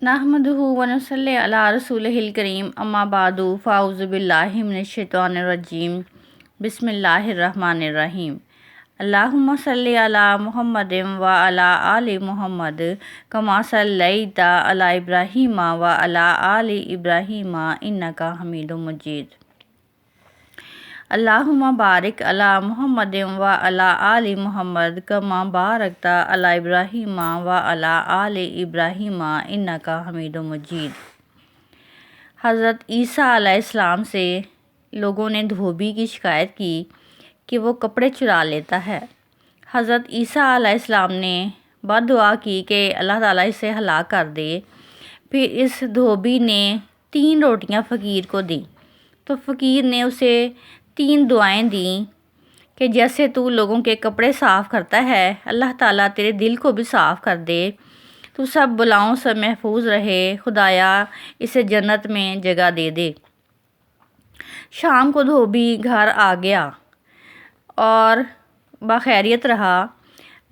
نحمدہ ونصلی علی رسولہ الکریم اما بعد فاعوذ باللہ من الشیطان الرجیم بسم اللہ الرحمن الرحیم اللہم صلی علی محمد وعلی آل محمد کما صلیت علی ابراہیم وعلی آل ابراہیم انک حمید مجید اللہم بارک علی محمد وعلی آل محمد کما بارکت علی ابراہیم وعلی آل ابراہیم انک حمید مجید۔ حضرت عیسیٰ علیہ السلام سے لوگوں نے دھوبی کی شکایت کی کہ وہ کپڑے چرا لیتا ہے۔ حضرت عیسیٰ علیہ السلام نے بد دعا کی کہ اللہ تعالیٰ اسے ہلاک کر دے۔ پھر اس دھوبی نے 3 روٹیاں فقیر کو دیں تو فقیر نے اسے 3 دعائیں دیں کہ جیسے تو لوگوں کے کپڑے صاف کرتا ہے، اللہ تعالیٰ تیرے دل کو بھی صاف کر دے، تو سب بلاؤں سے محفوظ رہے، خدایا اسے جنت میں جگہ دے دے۔ شام کو دھوبی گھر آ گیا اور بخیریت رہا۔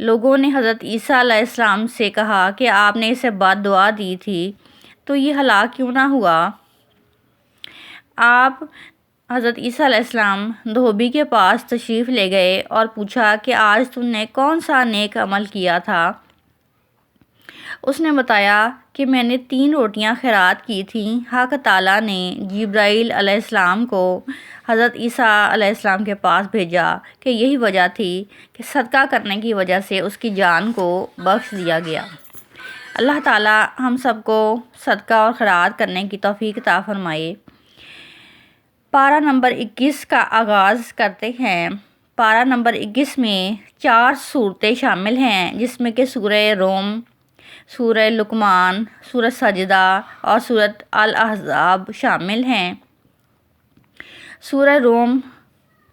لوگوں نے حضرت عیسیٰ علیہ السلام سے کہا کہ آپ نے اسے بد دعا دی تھی تو یہ ہلاک کیوں نہ ہوا؟ آپ حضرت عیسیٰ علیہ السلام دھوبی کے پاس تشریف لے گئے اور پوچھا کہ آج تم نے کون سا نیک عمل کیا تھا؟ اس نے بتایا کہ میں نے 3 روٹیاں خیرات کی تھیں۔ حق تعالیٰ نے جبرائیل علیہ السلام کو حضرت عیسیٰ علیہ السلام کے پاس بھیجا کہ یہی وجہ تھی کہ صدقہ کرنے کی وجہ سے اس کی جان کو بخش دیا گیا۔ اللہ تعالیٰ ہم سب کو صدقہ اور خیرات کرنے کی توفیق عطا فرمائے۔ پارہ نمبر 21 کا آغاز کرتے ہیں۔ پارہ نمبر 21 میں 4 صورتیں شامل ہیں، جس میں کہ سورہ روم، سورہ لقمان، سورہ سجدہ اور سورۃ الاحزاب شامل ہیں۔ سورہ روم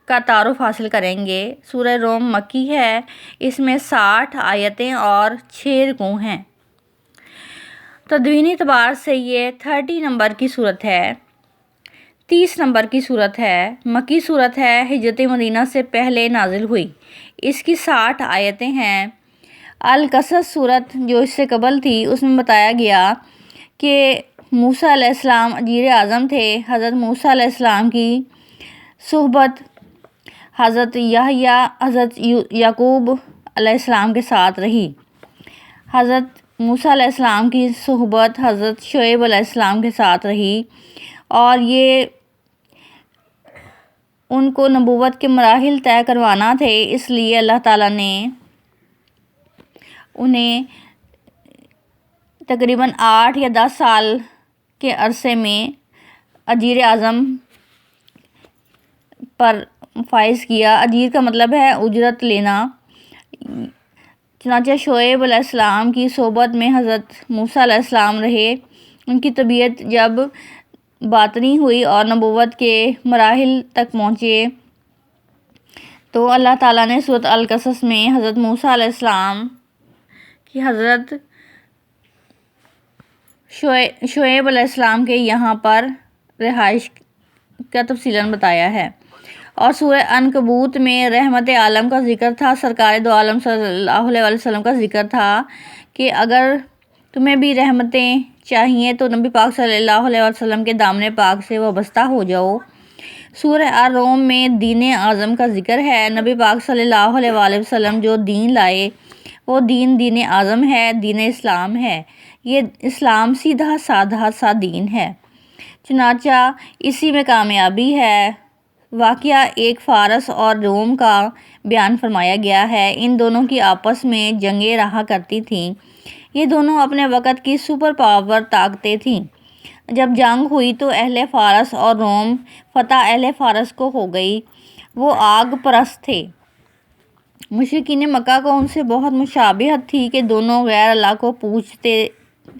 کا تعارف حاصل کریں گے۔ سورہ روم مکی ہے، اس میں 60 آیتیں اور 6 رکوع ہیں۔ تدوینی اعتبار سے یہ 30 نمبر کی صورت ہے، 30 نمبر کی صورت ہے۔ مکی صورت ہے، ہجرت مدینہ سے پہلے نازل ہوئی۔ اس کی 60 آیتیں ہیں۔ القصص صورت جو اس سے قبل تھی، اس میں بتایا گیا کہ موسیٰ علیہ السلام اجیر اعظم تھے۔ حضرت موسیٰ علیہ السلام کی صحبت حضرت یحییٰ، حضرت یعقوب علیہ السلام کے ساتھ رہی۔ حضرت موسیٰ علیہ السلام کی صحبت حضرت شعیب علیہ السلام کے ساتھ رہی، اور یہ ان کو نبوت کے مراحل طے کروانا تھے، اس لیے اللہ تعالیٰ نے انہیں تقریباً 8 یا 10 سال کے عرصے میں اجیر اعظم پر فائز کیا۔ اجیر کا مطلب ہے اجرت لینا۔ چنانچہ شعیب علیہ السلام کی صحبت میں حضرت موسیٰ علیہ السلام رہے۔ ان کی طبیعت جب باطنی ہوئی اور نبوت کے مراحل تک پہنچے تو اللہ تعالیٰ نے سورۃ القصص میں حضرت موسیٰ علیہ السلام کی حضرت شعیب علیہ السلام کے یہاں پر رہائش کا تفصیلاً بتایا ہے۔ اور سورہ عنکبوت میں رحمت عالم کا ذکر تھا، سرکار دو عالم صلی اللہ علیہ وسلم کا ذکر تھا کہ اگر تمہیں بھی رحمتیں چاہیے تو نبی پاک صلی اللہ علیہ وسلم کے دامن پاک سے وابستہ ہو جاؤ۔ سورہ الروم میں دین اعظم کا ذکر ہے۔ نبی پاک صلی اللہ علیہ وآلہ وسلم جو دین لائے وہ دین اعظم ہے، دین اسلام ہے۔ یہ اسلام سیدھا سادہ سا دین ہے، چنانچہ اسی میں کامیابی ہے۔ واقعہ ایک فارس اور روم کا بیان فرمایا گیا ہے۔ ان دونوں کی آپس میں جنگیں رہا کرتی تھیں۔ یہ دونوں اپنے وقت کی سپر پاور طاقتیں تھیں۔ جب جنگ ہوئی تو اہل فارس اور روم فتح اہل فارس کو ہو گئی۔ وہ آگ پرست تھے۔ مشرکین مکہ کو ان سے بہت مشابہت تھی کہ دونوں غیر اللہ کو پوجتے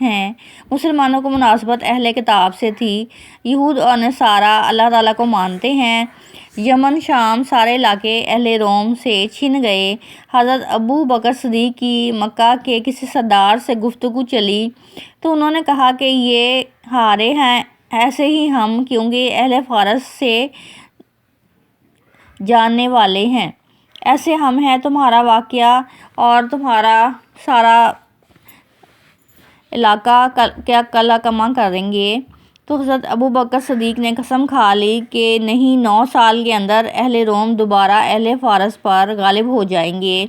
ہیں۔ مسلمانوں کو مناسبت اہل کتاب سے تھی۔ یہود اور نصارہ اللہ تعالیٰ کو مانتے ہیں۔ یمن، شام، سارے علاقے اہل روم سے چھن گئے۔ حضرت ابو بکر صدیق کی مکہ کے کسی سردار سے گفتگو چلی تو انہوں نے کہا کہ یہ ہارے ہیں، ایسے ہی ہم، کیونکہ اہل فارس سے جاننے والے ہیں، ایسے ہم ہیں۔ تمہارا واقعہ اور تمہارا سارا علاقہ کیا قلعہ کما کریں گے؟ تو حضرت ابو بکر صدیق نے قسم کھا لی کہ نہیں، 9 سال کے اندر اہل روم دوبارہ اہل فارس پر غالب ہو جائیں گے۔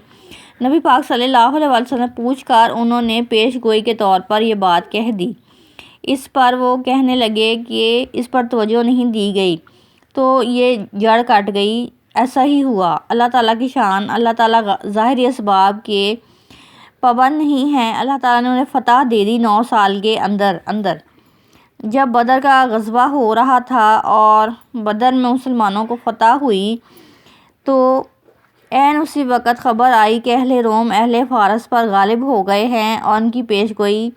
نبی پاک صلی اللہ علیہ وسلم پوچھ کر انہوں نے پیش گوئی کے طور پر یہ بات کہہ دی۔ اس پر وہ کہنے لگے کہ اس پر توجہ نہیں دی گئی تو یہ جڑ کٹ گئی۔ ایسا ہی ہوا۔ اللہ تعالیٰ کی شان، اللہ تعالیٰ ظاہری اسباب کے پابند نہیں ہیں۔ اللہ تعالیٰ نے انہیں فتح دے دی 9 سال کے اندر۔ جب بدر کا غزوہ ہو رہا تھا اور بدر میں مسلمانوں کو فتح ہوئی تو عین اسی وقت خبر آئی کہ اہل روم اہل فارس پر غالب ہو گئے ہیں، اور ان کی پیش گوئی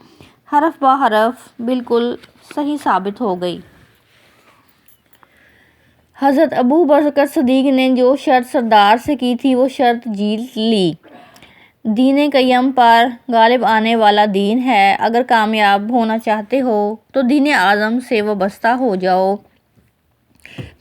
حرف بہ حرف بالکل صحیح ثابت ہو گئی۔ حضرت ابو بکر صدیق نے جو شرط سردار سے کی تھی وہ شرط جیت لی۔ دین قیم پر غالب آنے والا دین ہے۔ اگر کامیاب ہونا چاہتے ہو تو دین اعظم سے وابستہ ہو جاؤ،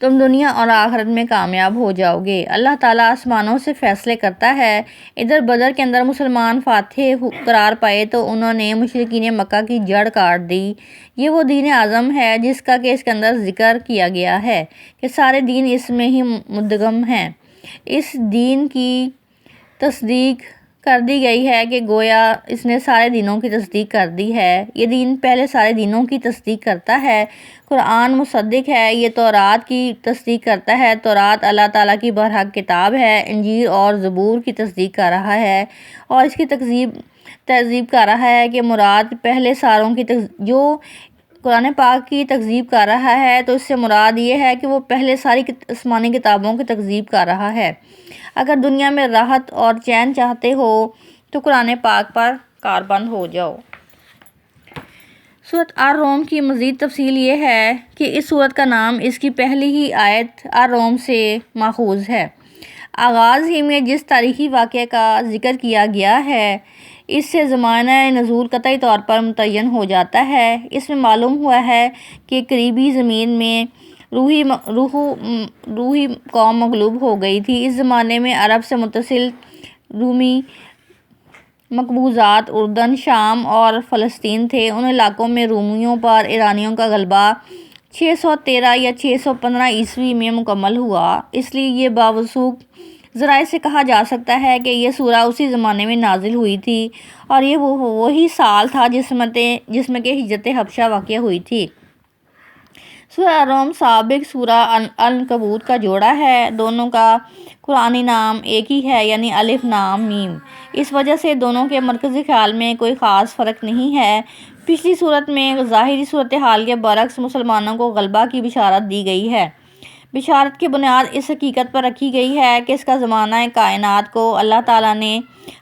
تم دنیا اور آخرت میں کامیاب ہو جاؤ گے۔ اللہ تعالیٰ آسمانوں سے فیصلے کرتا ہے۔ ادھر بدر کے اندر مسلمان فاتح قرار پائے تو انہوں نے مشرکین مکہ کی جڑ کاٹ دی۔ یہ وہ دین اعظم ہے جس کا کہ اس کے اندر ذکر کیا گیا ہے کہ سارے دین اس میں ہی مدغم ہیں۔ اس دین کی تصدیق کر دی گئی ہے کہ گویا اس نے سارے دینوں کی تصدیق کر دی ہے۔ یہ دین پہلے سارے دینوں کی تصدیق کرتا ہے۔ قرآن مصدق ہے، یہ تورات کی تصدیق کرتا ہے۔ تورات اللہ تعالیٰ کی برحق کتاب ہے۔ انجیل اور زبور کی تصدیق کر رہا ہے اور اس کی تہذیب کر رہا ہے کہ مراد پہلے ساروں کی جو قرآن پاک کی تکذیب کر رہا ہے تو اس سے مراد یہ ہے کہ وہ پہلے ساری آسمانی کتابوں کی تکذیب کر رہا ہے۔ اگر دنیا میں راحت اور چین چاہتے ہو تو قرآن پاک پر کاربند ہو جاؤ۔ سورۃ الروم کی مزید تفصیل یہ ہے کہ اس سورت کا نام اس کی پہلی ہی آیت الروم سے ماخوذ ہے۔ آغاز ہی میں جس تاریخی واقعے کا ذکر کیا گیا ہے اس سے زمانہ نزول قطعی طور پر متعین ہو جاتا ہے۔ اس میں معلوم ہوا ہے کہ قریبی زمین میں روحی قوم مغلوب ہو گئی تھی۔ اس زمانے میں عرب سے متصل رومی مقبوضات اردن، شام اور فلسطین تھے۔ ان علاقوں میں رومیوں پر ایرانیوں کا غلبہ 613 یا 615 عیسوی میں مکمل ہوا۔ اس لیے یہ باوثوق ذرائع سے کہا جا سکتا ہے کہ یہ سورہ اسی زمانے میں نازل ہوئی تھی اور یہ وہی سال تھا جس میں کہ ہجرت حبشہ واقع ہوئی تھی۔ سورہ الروم سابق سورہ العنکبوت کا جوڑا ہے۔ دونوں کا قرآنی نام ایک ہی ہے، یعنی الف لام میم۔ اس وجہ سے دونوں کے مرکزی خیال میں کوئی خاص فرق نہیں ہے۔ پچھلی صورت میں ظاہری صورتحال کے برعکس مسلمانوں کو غلبہ کی بشارت دی گئی ہے۔ بشارت کی بنیاد اس حقیقت پر رکھی گئی ہے کہ اس کا زمانہ کائنات کو اللہ تعالیٰ نے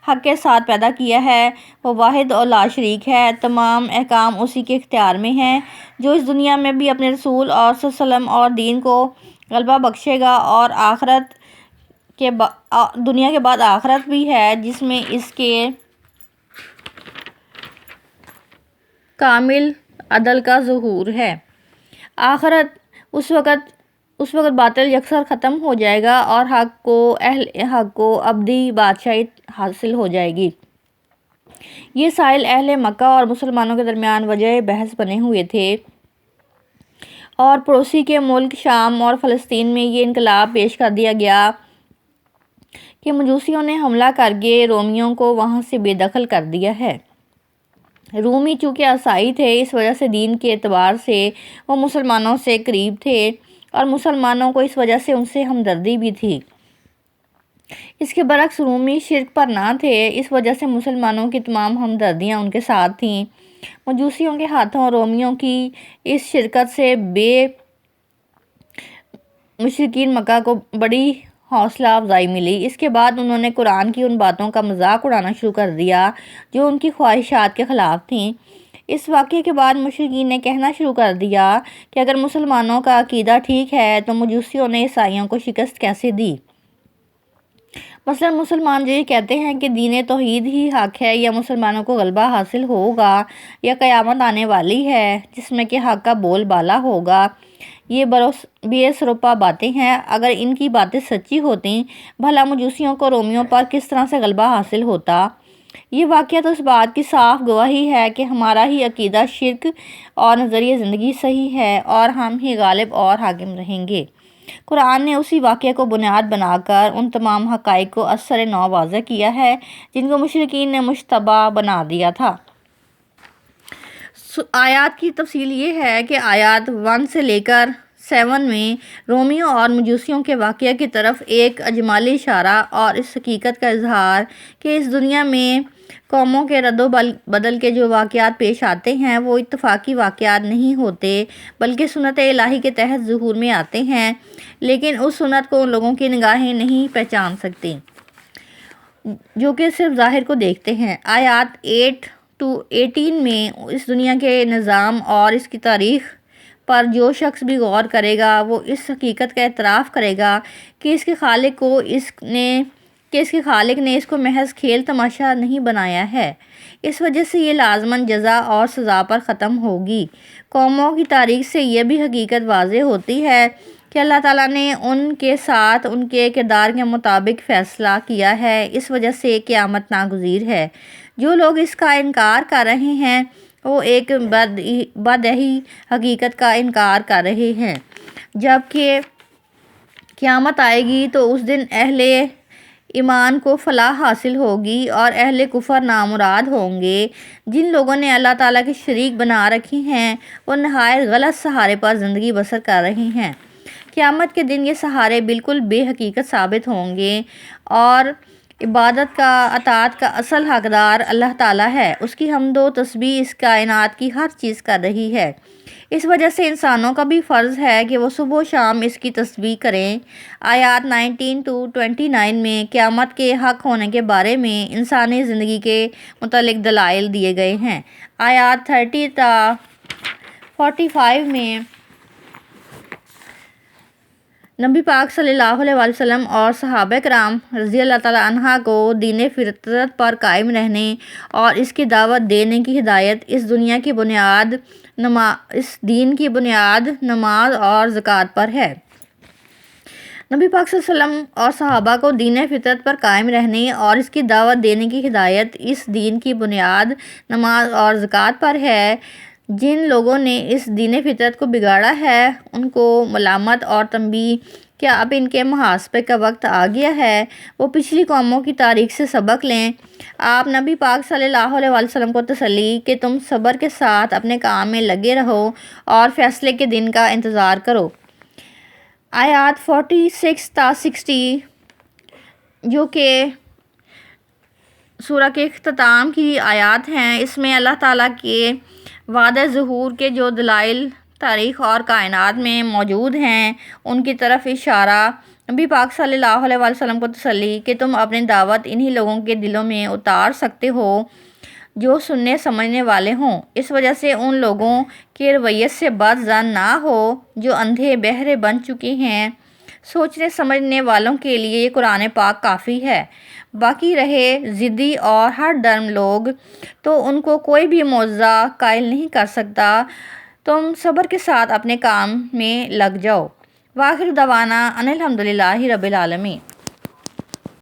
حق کے ساتھ پیدا کیا ہے۔ وہ واحد اور لا شریک ہے۔ تمام احکام اسی کے اختیار میں ہیں جو اس دنیا میں بھی اپنے رسول اور صلی اللہ علیہ وسلم اور دین کو غلبہ بخشے گا، اور دنیا کے بعد آخرت بھی ہے جس میں اس کے کامل عدل کا ظہور ہے۔ آخرت اس وقت باطل یکسر ختم ہو جائے گا اور اہل حق کو ابدی بادشاہی حاصل ہو جائے گی۔ یہ سائل اہل مکہ اور مسلمانوں کے درمیان وجہ بحث بنے ہوئے تھے، اور پڑوسی کے ملک شام اور فلسطین میں یہ انقلاب پیش کر دیا گیا کہ مجوسیوں نے حملہ کر کے رومیوں کو وہاں سے بے دخل کر دیا ہے۔ رومی چونکہ عیسائی تھے، اس وجہ سے دین کے اعتبار سے وہ مسلمانوں سے قریب تھے اور مسلمانوں کو اس وجہ سے ان سے ہمدردی بھی تھی۔ اس کے برعکس رومی شرک پر نہ تھے، اس وجہ سے مسلمانوں کی تمام ہمدردیاں ان کے ساتھ تھیں۔ مجوسیوں کے ہاتھوں رومیوں کی اس شرکت سے مشرکین مکہ کو بڑی حوصلہ افزائی ملی۔ اس کے بعد انہوں نے قرآن کی ان باتوں کا مذاق اڑانا شروع کر دیا جو ان کی خواہشات کے خلاف تھیں۔ اس واقعے کے بعد مشرکین نے کہنا شروع کر دیا کہ اگر مسلمانوں کا عقیدہ ٹھیک ہے تو مجوسیوں نے عیسائیوں کو شکست کیسے دی؟ مثلاً مسلمان جو یہ کہتے ہیں کہ دین توحید ہی حق ہے، یا مسلمانوں کو غلبہ حاصل ہوگا، یا قیامت آنے والی ہے جس میں کہ حق کا بول بالا ہوگا، یہ بے سروپا باتیں ہیں۔ اگر ان کی باتیں سچی ہوتیں، بھلا مجوسیوں کو رومیوں پر کس طرح سے غلبہ حاصل ہوتا؟ یہ واقعہ تو اس بات کی صاف گواہی ہے کہ ہمارا ہی عقیدہ شرک اور نظریہ زندگی صحیح ہے اور ہم ہی غالب اور حاکم رہیں گے۔ قرآن نے اسی واقعہ کو بنیاد بنا کر ان تمام حقائق کو اثر نو واضح کیا ہے جن کو مشرکین نے مشتبہ بنا دیا تھا۔ آیات کی تفصیل یہ ہے کہ آیات 1 سے لے کر 7 میں رومیوں اور مجوسیوں کے واقعہ کی طرف ایک اجمالی اشارہ اور اس حقیقت کا اظہار کہ اس دنیا میں قوموں کے رد و بدل کے جو واقعات پیش آتے ہیں وہ اتفاقی واقعات نہیں ہوتے بلکہ سنت الہی کے تحت ظہور میں آتے ہیں، لیکن اس سنت کو ان لوگوں کی نگاہیں نہیں پہچان سکتی جو کہ صرف ظاہر کو دیکھتے ہیں۔ آیات 8 to 18 میں اس دنیا کے نظام اور اس کی تاریخ پر جو شخص بھی غور کرے گا وہ اس حقیقت کا اعتراف کرے گا کہ اس کے خالق نے اس کو محض کھیل تماشا نہیں بنایا ہے۔ اس وجہ سے یہ لازماً جزا اور سزا پر ختم ہوگی۔ قوموں کی تاریخ سے یہ بھی حقیقت واضح ہوتی ہے کہ اللہ تعالیٰ نے ان کے ساتھ ان کے کردار کے مطابق فیصلہ کیا ہے، اس وجہ سے قیامت ناگزیر ہے۔ جو لوگ اس کا انکار کر رہے ہیں وہ ایک بدیہی حقیقت کا انکار کر رہے ہیں۔ جب کہ قیامت آئے گی تو اس دن اہل ایمان کو فلاح حاصل ہوگی اور اہل کفر نامراد ہوں گے۔ جن لوگوں نے اللہ تعالیٰ کے شریک بنا رکھے ہیں وہ نہایت غلط سہارے پر زندگی بسر کر رہے ہیں۔ قیامت کے دن یہ سہارے بالکل بے حقیقت ثابت ہوں گے اور عبادت کا اطاعت کا اصل حقدار اللہ تعالیٰ ہے۔ اس کی حمد و تسبیح اس کائنات کی ہر چیز کر رہی ہے۔ اس وجہ سے انسانوں کا بھی فرض ہے کہ وہ صبح و شام اس کی تسبیح کریں۔ آیات 19 to 29 میں قیامت کے حق ہونے کے بارے میں انسانی زندگی کے متعلق دلائل دیے گئے ہیں۔ آیات 30 تا 45 میں نبی پاک صلی اللہ علیہ وسلم اور صحابہ کرام رضی اللہ تعالیٰ عنہ کو دین فطرت پر قائم رہنے اور اس کی دعوت دینے کی ہدایت اس دین کی بنیاد نماز اور زکوٰۃ پر ہے۔ نبی پاک صلی اللہ علیہ وسلم اور صحابہ کو دین فطرت پر قائم رہنے اور اس کی دعوت دینے کی ہدایت اس دین کی بنیاد نماز اور زکوٰۃ پر ہے۔ جن لوگوں نے اس دین فطرت کو بگاڑا ہے ان کو ملامت اور تنبیہ کہ اب ان کے محاسبے کا وقت آ گیا ہے۔ وہ پچھلی قوموں کی تاریخ سے سبق لیں۔ آپ نبی پاک صلی اللہ علیہ وسلم کو تسلی کہ تم صبر کے ساتھ اپنے کام میں لگے رہو اور فیصلے کے دن کا انتظار کرو۔ آیات 46 تا 60 جو کہ سورہ کے اختتام کی آیات ہیں، اس میں اللہ تعالیٰ کے وعدہ ظہور کے جو دلائل تاریخ اور کائنات میں موجود ہیں ان کی طرف اشارہ، نبی پاک صلی اللہ علیہ وسلم کو تسلی کہ تم اپنی دعوت انہی لوگوں کے دلوں میں اتار سکتے ہو جو سننے سمجھنے والے ہوں۔ اس وجہ سے ان لوگوں کے رویے سے بد ظن نہ ہو جو اندھے بہرے بن چکے ہیں۔ سوچنے سمجھنے والوں کے لیے یہ قرآن پاک کافی ہے۔ باقی رہے ضدی اور ہر درم لوگ تو ان کو کوئی بھی معجزہ قائل نہیں کر سکتا۔ تم صبر کے ساتھ اپنے کام میں لگ جاؤ۔ وآخر دعوانا ان الحمدللہ رب العالمین۔